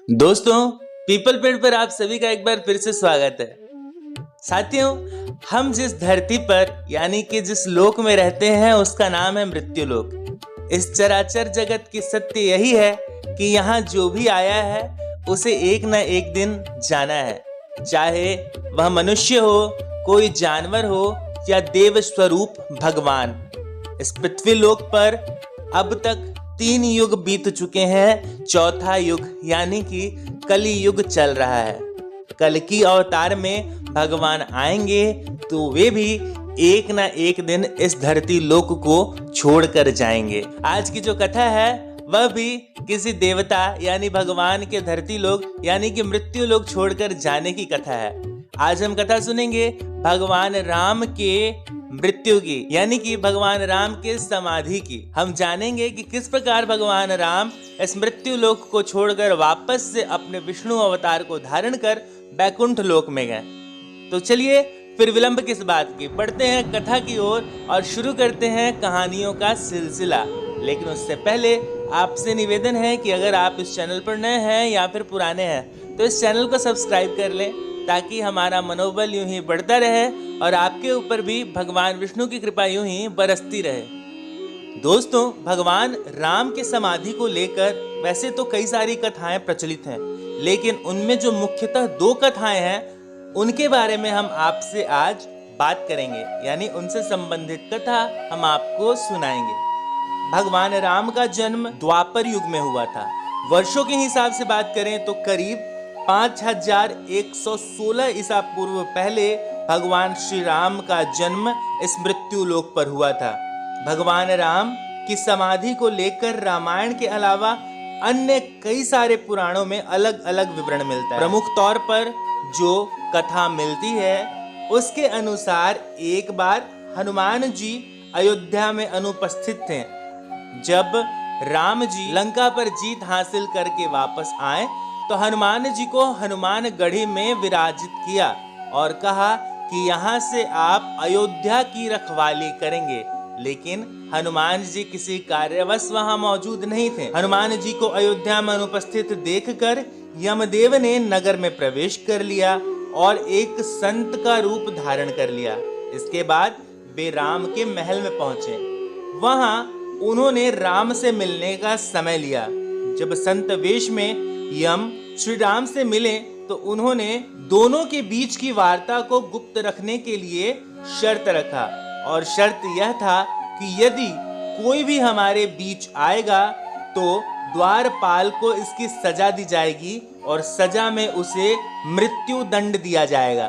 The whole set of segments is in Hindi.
दोस्तों, पीपल पेड़ पर आप सभी का एक बार फिर से स्वागत है। साथियों, हम जिस धरती पर यानी कि जिस लोक में रहते हैं उसका नाम है मृत्यु लोक। इस चराचर जगत की सत्य यही है कि यहाँ जो भी आया है उसे एक न एक दिन जाना है, चाहे वह मनुष्य हो, कोई जानवर हो या देव स्वरूप भगवान। इस पृथ्वी लोक पर अब तक 3 युग बीत चुके हैं, चौथा युग यानी कि कली युग चल रहा है। कल की अवतार में भगवान आएंगे तो वे भी एक ना एक दिन इस धरती लोक को छोड़कर जाएंगे। आज की जो कथा है वह भी किसी देवता यानी भगवान के धरती लोक यानी कि मृत्यु लोक छोड़कर जाने की कथा है। आज हम कथा सुनेंगे भगवान राम के मृत्यु की यानी कि भगवान राम के समाधि की। हम जानेंगे कि किस प्रकार भगवान राम इस मृत्यु लोक को छोड़कर वापस से अपने विष्णु अवतार को धारण कर बैकुंठ लोक में गए। तो चलिए फिर विलंब किस बात की, बढ़ते हैं कथा की ओर और शुरू करते हैं कहानियों का सिलसिला। लेकिन उससे पहले आपसे निवेदन है कि अगर आप इस चैनल पर नए हैं या फिर पुराने हैं तो इस चैनल को सब्सक्राइब कर लें ताकि हमारा मनोबल यूं ही बढ़ता रहे और आपके ऊपर भी भगवान विष्णु की कृपा यूं ही बरसती रहे। दोस्तों, भगवान राम के समाधि को लेकर वैसे तो कई सारी कथाएं प्रचलित हैं, लेकिन उनमें जो मुख्यतः 2 कथाएं हैं उनके बारे में हम आपसे आज बात करेंगे, यानी उनसे संबंधित कथा हम आपको सुनाएंगे। भगवान राम का जन्म द्वापर युग में हुआ था। वर्षों के हिसाब से बात करें तो करीब 5116 ईसा पूर्व पहले भगवान श्री राम का जन्म इस मृत्यु लोक पर हुआ था। भगवान राम की समाधि को लेकर रामायण के अलावा अन्य कई सारे पुराणों में अलग अलग विवरण मिलता है। प्रमुख तौर पर जो कथा मिलती है उसके अनुसार एक बार हनुमान जी अयोध्या में अनुपस्थित थे। जब राम जी लंका पर जीत हासिल करके वापस आए तो हनुमान जी को हनुमान गढ़ी में विराजित किया और कहा कि यहाँ से आप अयोध्या की रखवाली करेंगे। लेकिन हनुमान जी किसी कार्यवश वहां मौजूद नहीं थे। हनुमान जी को अयोध्या में अनुपस्थित देखकर यमदेव ने नगर में प्रवेश कर लिया और एक संत का रूप धारण कर लिया। इसके बाद वे राम के महल में पहुंचे। वहां उन्होंने राम से मिलने का समय लिया। जब संत वेश में यम श्री राम से मिले तो उन्होंने दोनों के बीच की वार्ता को गुप्त रखने के लिए शर्त रखा, और शर्त यह था कि यदि कोई भी हमारे बीच आएगा तो द्वारपाल को इसकी सजा दी जाएगी और सजा में उसे मृत्यु दंड दिया जाएगा।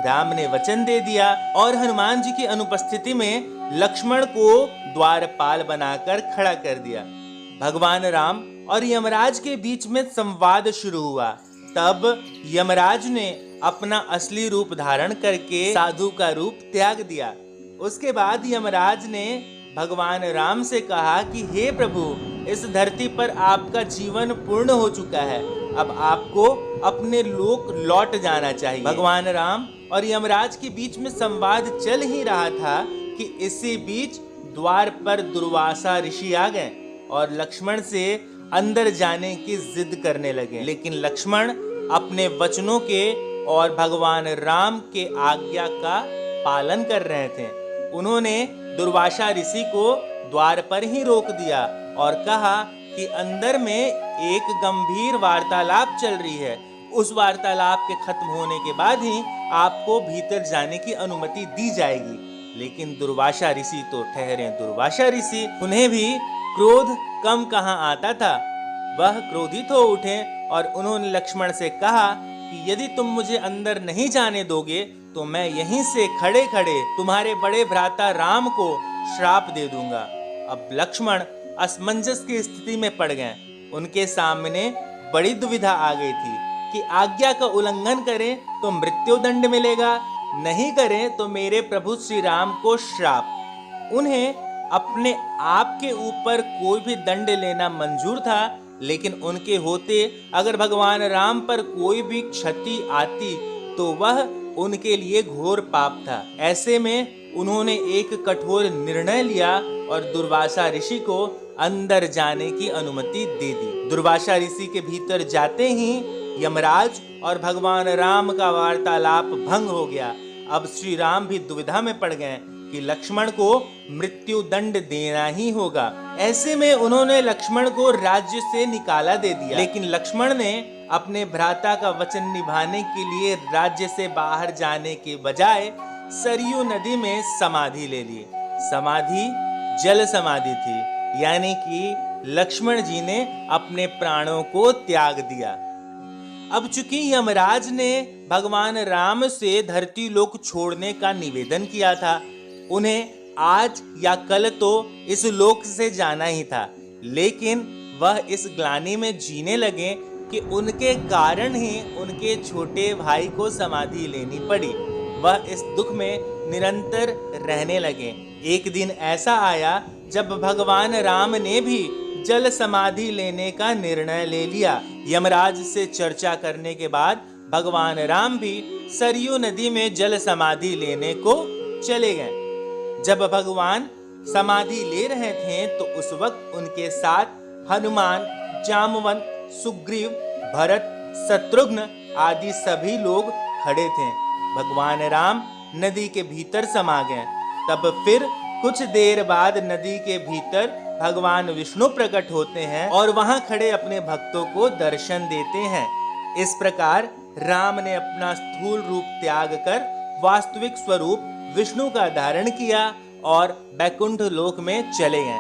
राम ने वचन दे दिया और हनुमान जी की अनुपस्थिति में लक्ष्मण को द्वारपाल बनाकर खड़ा कर दिया। भगवान राम और यमराज के बीच में संवाद शुरू हुआ। तब यमराज ने अपना असली रूप धारण करके साधु का रूप त्याग दिया। उसके बाद यमराज ने भगवान राम से कहा कि हे प्रभु, इस धरती पर आपका जीवन पूर्ण हो चुका है, अब आपको अपने लोक लौट जाना चाहिए। भगवान राम और यमराज के बीच में संवाद चल ही रहा था कि इसी बीच द्वार पर दुर्वासा ऋषि आ गए और लक्ष्मण से अंदर जाने की जिद करने लगे। लेकिन लक्ष्मण अपने वचनों के और भगवान राम के आज्ञा का पालन कर रहे थे। उन्होंने दुर्वासा ऋषि को द्वार पर ही रोक दिया और कहा कि अंदर में एक गंभीर वार्तालाप चल रही है, उस वार्तालाप के खत्म होने के बाद ही आपको भीतर जाने की अनुमति दी जाएगी। लेकिन दुर्वासा ऋषि तो ठहरे दुर्वासा ऋषि, उन्हें भी क्रोध कम कहाँ आता था। वह क्रोधित हो उठे और उन्होंने लक्ष्मण से कहा कि यदि तुम मुझे अंदर नहीं जाने दोगे तो मैं यहीं से खड़े खड़े तुम्हारे बड़े भ्राता राम को श्राप दे दूंगा। अब लक्ष्मण असमंजस की स्थिति में पड़ गए। उनके सामने बड़ी दुविधा आ गई थी कि आज्ञा का उल्लंघन करें तो मृत्यु दंड मिलेगा, नहीं करें तो मेरे प्रभु श्री राम को श्राप। उन्हें अपने आप के ऊपर कोई भी दंड लेना मंजूर था, लेकिन उनके होते अगर भगवान राम पर कोई भी क्षति आती तो वह उनके लिए घोर पाप था। ऐसे में उन्होंने एक कठोर निर्णय लिया और दुर्वासा ऋषि को अंदर जाने की अनुमति दे दी। दुर्वासा ऋषि के भीतर जाते ही यमराज और भगवान राम का वार्तालाप भंग हो गया। अब श्री राम भी दुविधा में पड़ गए कि लक्ष्मण को मृत्यु दंड देना ही होगा। ऐसे में उन्होंने लक्ष्मण को राज्य से निकाला दे दिया, लेकिन लक्ष्मण ने अपने भ्राता का वचन निभाने के लिए राज्य से बाहर जाने के बजाय सरयू नदी में समाधि ले ली। समाधि जल समाधि थी, यानी कि लक्ष्मण जी ने अपने प्राणों को त्याग दिया। अब चूंकि यमराज ने भगवान राम से धरती लोक छोड़ने का निवेदन किया था, उन्हें आज या कल तो इस लोक से जाना ही था, लेकिन वह इस ग्लानि में जीने लगे कि उनके कारण ही उनके छोटे भाई को समाधि लेनी पड़ी। वह इस दुख में निरंतर रहने लगे। एक दिन ऐसा आया जब भगवान राम ने भी जल समाधि लेने का निर्णय ले लिया। यमराज से चर्चा करने के बाद भगवान राम भी सरयू नदी में जल समाधि लेने को चले गए। जब भगवान समाधि ले रहे थे तो उस वक्त उनके साथ हनुमान, जामवंत, सुग्रीव, भरत, शत्रुघ्न आदि सभी लोग खड़े थे। भगवान राम नदी के भीतर समा गए। तब फिर कुछ देर बाद नदी के भीतर भगवान विष्णु प्रकट होते हैं और वहां खड़े अपने भक्तों को दर्शन देते हैं। इस प्रकार राम ने अपना स्थूल रूप त्याग कर वास्तविक स्वरूप विष्णु का धारण किया और बैकुंठ लोक में चले गए।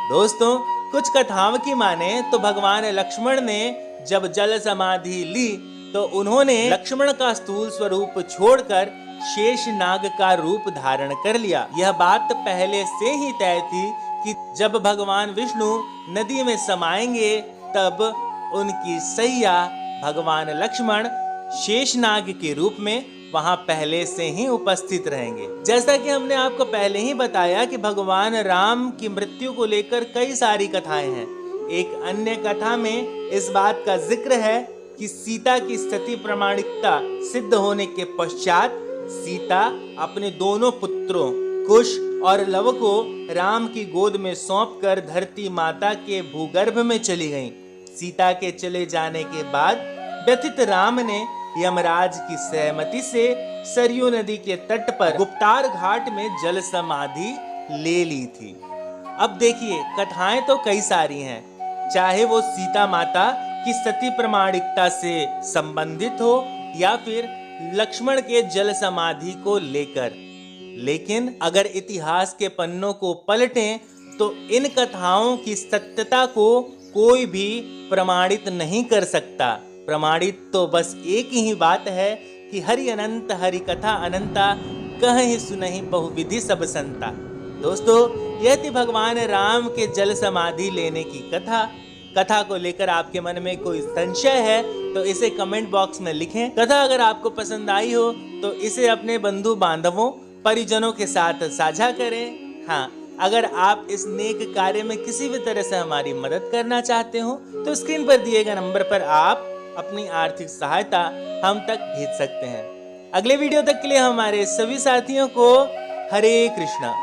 दोस्तों, कुछ कथाओं की माने तो भगवान लक्ष्मण ने जब जल समाधि ली तो उन्होंने लक्ष्मण का स्थूल स्वरूप छोड़कर शेष नाग का रूप धारण कर लिया। यह बात पहले से ही तय थी कि जब भगवान विष्णु नदी में समाएंगे तब उनकी सैया भगवान लक्ष्मण शेषनाग के रूप में वहां पहले से ही उपस्थित रहेंगे। जैसा कि हमने आपको पहले ही बताया कि भगवान राम की मृत्यु को लेकर कई सारी कथाएं हैं। एक अन्य कथा में इस बात का जिक्र है कि सीता की सती प्रामाणिकता सिद्ध होने के पश्चात सीता अपने दोनों पुत्रों कुश और लव को राम की गोद में सौंपकर धरती माता के भूगर्भ में चली गईं। सीता के चले जाने के बाद व्यथित राम ने यमराज की सहमति से सरयू नदी के तट पर गुप्तार घाट में जल समाधि ले ली थी। अब देखिए, कथाएं तो कई सारी हैं, चाहे वो सीता माता की सती प्रामाणिकता से संबंधित हो या फिर लक्ष्मण के जल समाधि को लेकर। लेकिन अगर इतिहास के पन्नों को पलटें तो इन कथाओं की सत्यता को कोई भी प्रमाणित नहीं कर सकता। प्रमाणित तो बस एक ही बात है कि हरि अनंत हरि कथा अनंता, कहीं सुनहि बहुविधि सब संता। दोस्तों, यह थी भगवान राम के जल समाधि लेने की कथा। कथा को लेकर आपके मन में कोई संशय है तो इसे कमेंट बॉक्स में लिखें। कथा अगर आपको पसंद आई हो तो इसे अपने बंधु बांधवों परिजनों के साथ साझा करें। हाँ, अगर आप इस नेक कार्य में किसी भी तरह से हमारी मदद करना चाहते हो तो स्क्रीन पर दिए गए नंबर पर आप अपनी आर्थिक सहायता हम तक भेज सकते हैं। अगले वीडियो तक के लिए हमारे सभी साथियों को हरे कृष्णा।